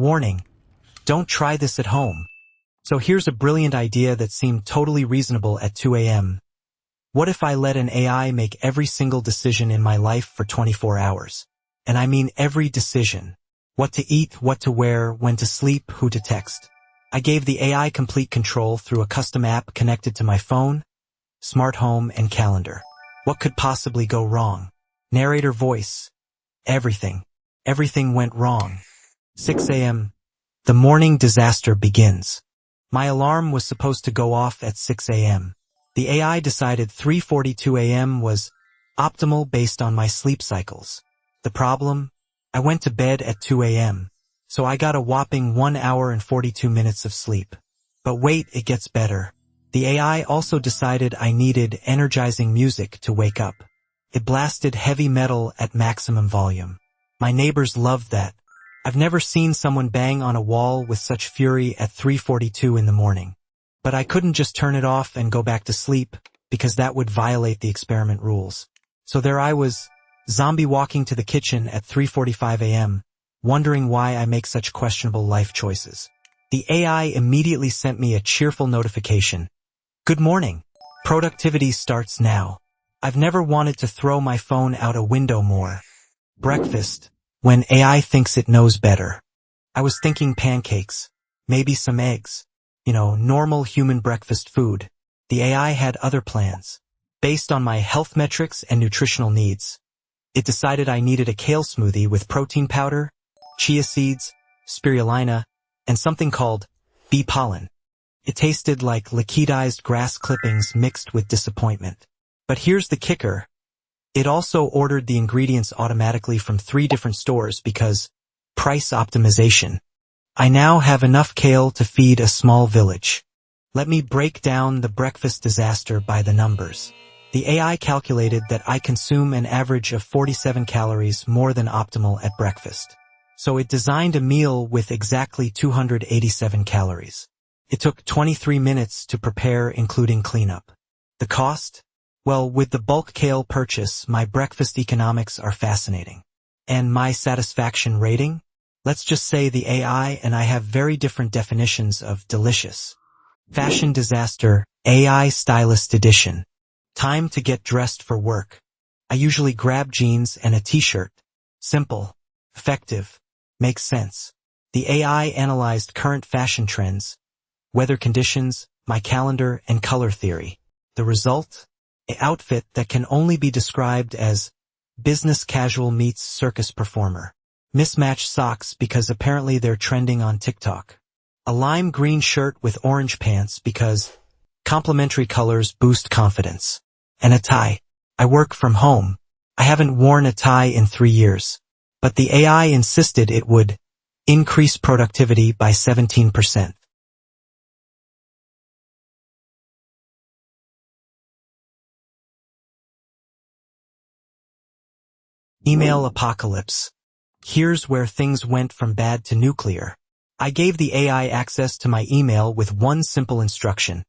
Warning: don't try this at home. So here's a brilliant idea that seemed totally reasonable at 2 a.m. What if I let an AI make every single decision in my life for 24 hours? And I mean every decision. What to eat, what to wear, when to sleep, who to text. I gave the AI complete control through a custom app connected to my phone, smart home, and calendar. What could possibly go wrong? Narrator voice. Everything. Everything went wrong. 6 a.m. The morning disaster begins. My alarm was supposed to go off at 6 a.m. The AI decided 3:42 a.m. was optimal based on my sleep cycles. The problem? I went to bed at 2 a.m., so I got a whopping 1 hour and 42 minutes of sleep. But wait, it gets better. The AI also decided I needed energizing music to wake up. It blasted heavy metal at maximum volume. My neighbors loved that. I've never seen someone bang on a wall with such fury at 3:42 in the morning. But I couldn't just turn it off and go back to sleep, because that would violate the experiment rules. So there I was, zombie walking to the kitchen at 3:45 a.m., wondering why I make such questionable life choices. The AI immediately sent me a cheerful notification. Good morning. Productivity starts now. I've never wanted to throw my phone out a window more. Breakfast. When AI thinks it knows better. I was thinking pancakes. Maybe some eggs. Normal human breakfast food. The AI had other plans. Based on my health metrics and nutritional needs, it decided I needed a kale smoothie with protein powder, chia seeds, spirulina, and something called bee pollen. It tasted like liquidized grass clippings mixed with disappointment. But here's the kicker. It also ordered the ingredients automatically from 3 different stores because price optimization. I now have enough kale to feed a small village. Let me break down the breakfast disaster by the numbers. The AI calculated that I consume an average of 47 calories more than optimal at breakfast. So it designed a meal with exactly 287 calories. It took 23 minutes to prepare, including cleanup. The cost? Well, with the bulk kale purchase, my breakfast economics are fascinating. And my satisfaction rating? Let's just say the AI and I have very different definitions of delicious. Fashion disaster, AI stylist edition. Time to get dressed for work. I usually grab jeans and a t-shirt. Simple. Effective. Makes sense. The AI analyzed current fashion trends, weather conditions, my calendar, and color theory. The result? An outfit that can only be described as business casual meets circus performer. Mismatched socks because apparently they're trending on TikTok. A lime green shirt with orange pants because complementary colors boost confidence. And a tie. I work from home. I haven't worn a tie in 3 years. But the AI insisted it would increase productivity by 17%. Email apocalypse. Here's where things went from bad to nuclear. I gave the AI access to my email with one simple instruction.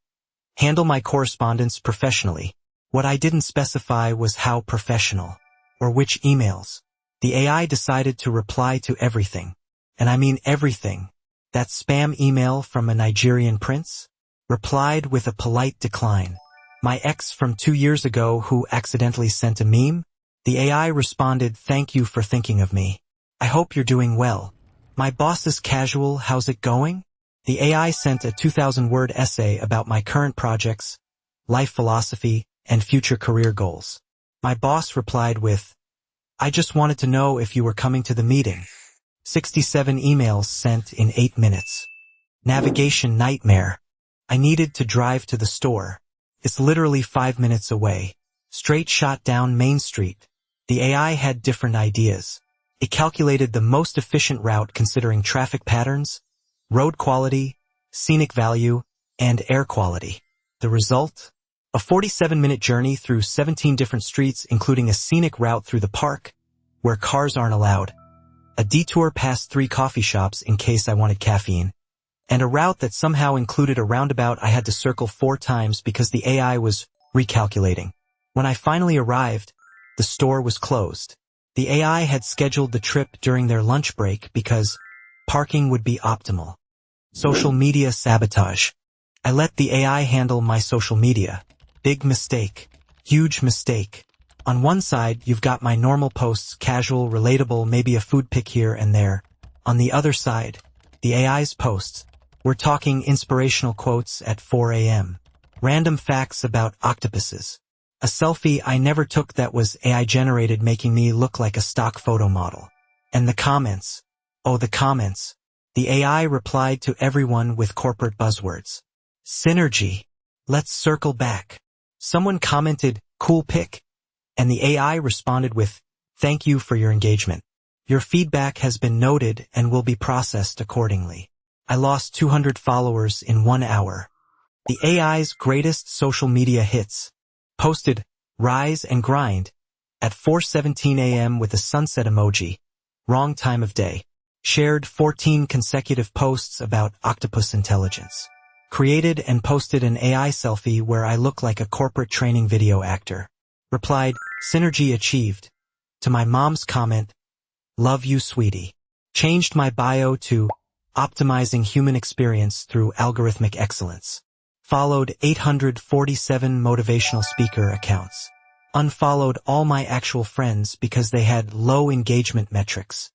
Handle my correspondence professionally. What I didn't specify was how professional, or which emails. The AI decided to reply to everything. And I mean everything. That spam email from a Nigerian prince? Replied with a polite decline. My ex from 2 years ago who accidentally sent a meme? The AI responded, thank you for thinking of me. I hope you're doing well. My boss is casual, how's it going? The AI sent a 2,000-word essay about my current projects, life philosophy, and future career goals. My boss replied with, I just wanted to know if you were coming to the meeting. 67 emails sent in 8 minutes. Navigation nightmare. I needed to drive to the store. It's literally 5 minutes away. Straight shot down Main Street. The AI had different ideas. It calculated the most efficient route considering traffic patterns, road quality, scenic value, and air quality. The result? A 47-minute journey through 17 different streets, including a scenic route through the park, where cars aren't allowed, a detour past 3 coffee shops in case I wanted caffeine, and a route that somehow included a roundabout I had to circle 4 times because the AI was recalculating. When I finally arrived, the store was closed. The AI had scheduled the trip during their lunch break because Parking would be optimal. Social media sabotage. I let the AI handle my social media. Big mistake. Huge mistake. On one side, you've got my normal posts, casual, relatable, maybe a food pic here and there. On the other side, the AI's posts. We're talking inspirational quotes at 4 a.m. Random facts about octopuses. A selfie I never took that was AI generated, making me look like a stock photo model. And the comments. Oh, the comments. The AI replied to everyone with corporate buzzwords. Synergy. Let's circle back. Someone commented, cool pic. And the AI responded with, thank you for your engagement. Your feedback has been noted and will be processed accordingly. I lost 200 followers in 1 hour. The AI's greatest social media hits. Posted, rise and grind, at 4:17 a.m. with a sunset emoji. Wrong time of day. Shared 14 consecutive posts about octopus intelligence. Created and posted an AI selfie where I look like a corporate training video actor. Replied, synergy achieved. To my mom's comment, love you sweetie. Changed my bio to optimizing human experience through algorithmic excellence. Followed 847 motivational speaker accounts. Unfollowed all my actual friends because they had low engagement metrics.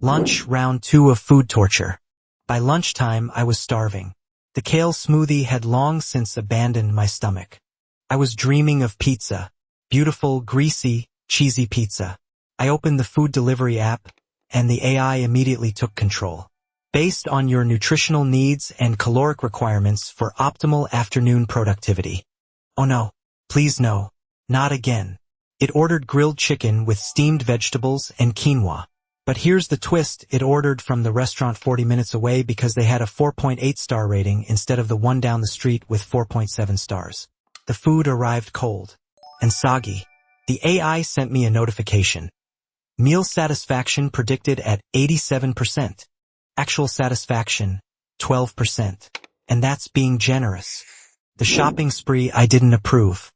Lunch, round 2 of food torture. By lunchtime, I was starving. The kale smoothie had long since abandoned my stomach. I was dreaming of pizza. Beautiful, greasy, cheesy pizza. I opened the food delivery app, and the AI immediately took control. Based on your nutritional needs and caloric requirements for optimal afternoon productivity. Oh no, please no, not again. It ordered grilled chicken with steamed vegetables and quinoa. But here's the twist, it ordered from the restaurant 40 minutes away because they had a 4.8 star rating instead of the one down the street with 4.7 stars. The food arrived cold and soggy. The AI sent me a notification. Meal satisfaction predicted at 87%. Actual satisfaction, 12%. And that's being generous. The shopping spree I didn't approve.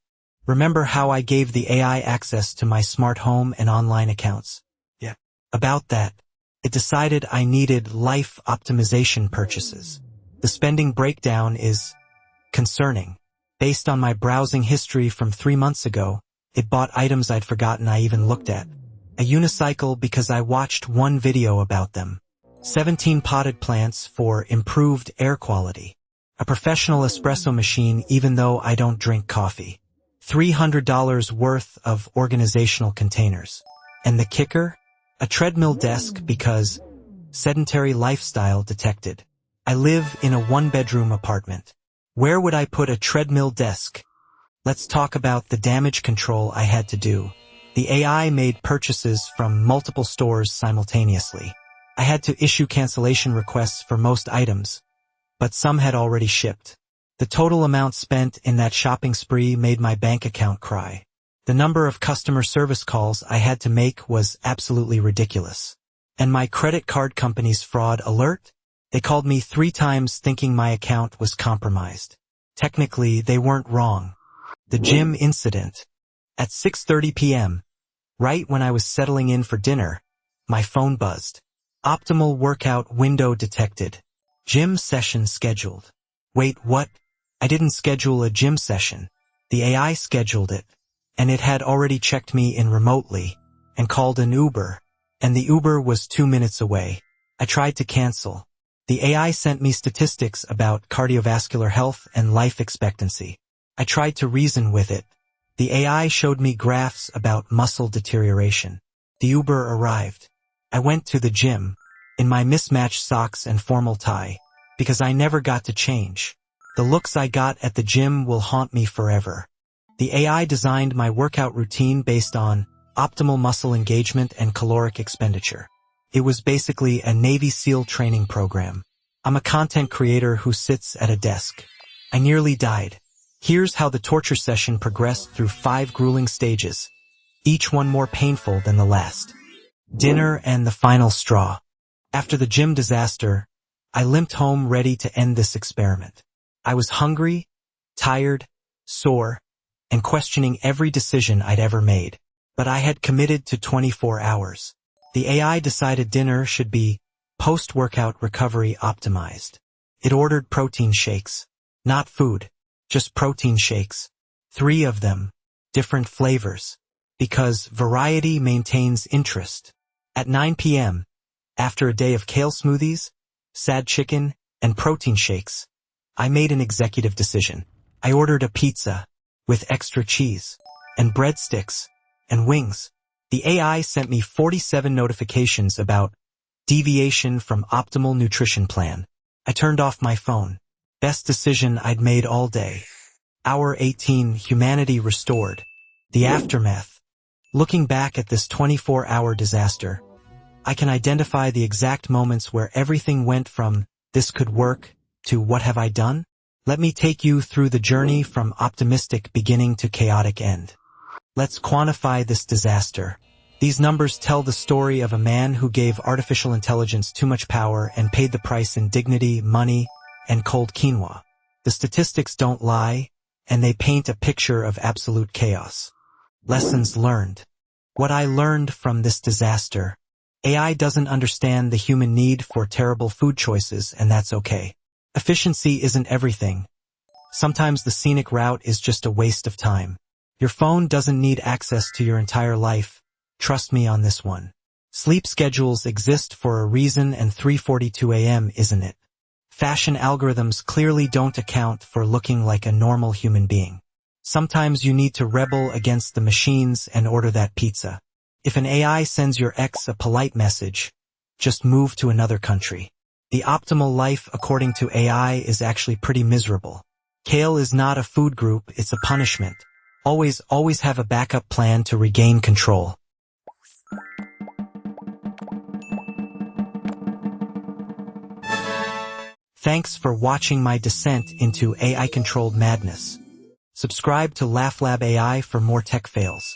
Remember how I gave the AI access to my smart home and online accounts? Yeah. About that, it decided I needed life optimization purchases. The spending breakdown is concerning. Based on my browsing history from 3 months ago, it bought items I'd forgotten I even looked at. A unicycle because I watched one video about them. 17 potted plants for improved air quality. A professional espresso machine even though I don't drink coffee. $300 worth of organizational containers. And the kicker? A treadmill desk because sedentary lifestyle detected. I live in a 1-bedroom apartment. Where would I put a treadmill desk? Let's talk about the damage control I had to do. The AI made purchases from multiple stores simultaneously. I had to issue cancellation requests for most items, but some had already shipped. The total amount spent in that shopping spree made my bank account cry. The number of customer service calls I had to make was absolutely ridiculous. And my credit card company's fraud alert? They called me 3 times thinking my account was compromised. Technically, they weren't wrong. The gym incident. At 6:30 p.m., right when I was settling in for dinner, my phone buzzed. Optimal workout window detected. Gym session scheduled. Wait, what? I didn't schedule a gym session. The AI scheduled it. And it had already checked me in remotely and called an Uber. And the Uber was 2 minutes away. I tried to cancel. The AI sent me statistics about cardiovascular health and life expectancy. I tried to reason with it. The AI showed me graphs about muscle deterioration. The Uber arrived. I went to the gym in my mismatched socks and formal tie because I never got to change. The looks I got at the gym will haunt me forever. The AI designed my workout routine based on optimal muscle engagement and caloric expenditure. It was basically a Navy SEAL training program. I'm a content creator who sits at a desk. I nearly died. Here's how the torture session progressed through 5 grueling stages, each one more painful than the last. Dinner and the final straw. After the gym disaster, I limped home ready to end this experiment. I was hungry, tired, sore, and questioning every decision I'd ever made. But I had committed to 24 hours. The AI decided dinner should be post-workout recovery optimized. It ordered protein shakes. Not food, just protein shakes. 3 of them, different flavors. Because variety maintains interest. At 9 p.m., after a day of kale smoothies, sad chicken, and protein shakes, I made an executive decision. I ordered a pizza with extra cheese and breadsticks and wings. The AI sent me 47 notifications about deviation from optimal nutrition plan. I turned off my phone. Best decision I'd made all day. Hour 18, humanity restored. The aftermath. Looking back at this 24-hour disaster, I can identify the exact moments where everything went from this could work to what have I done? Let me take you through the journey from optimistic beginning to chaotic end. Let's quantify this disaster. These numbers tell the story of a man who gave artificial intelligence too much power and paid the price in dignity, money, and cold quinoa. The statistics don't lie, and they paint a picture of absolute chaos. Lessons learned. What I learned from this disaster. AI doesn't understand the human need for terrible food choices, and that's okay. Efficiency isn't everything. Sometimes the scenic route is just a waste of time. Your phone doesn't need access to your entire life. Trust me on this one. Sleep schedules exist for a reason, and 3:42 a.m. isn't it? Fashion algorithms clearly don't account for looking like a normal human being. Sometimes you need to rebel against the machines and order that pizza. If an AI sends your ex a polite message, just move to another country. The optimal life according to AI is actually pretty miserable. Kale is not a food group, it's a punishment. Always have a backup plan to regain control. Thanks for watching my descent into AI-controlled madness. Subscribe to LaughLab AI for more tech fails.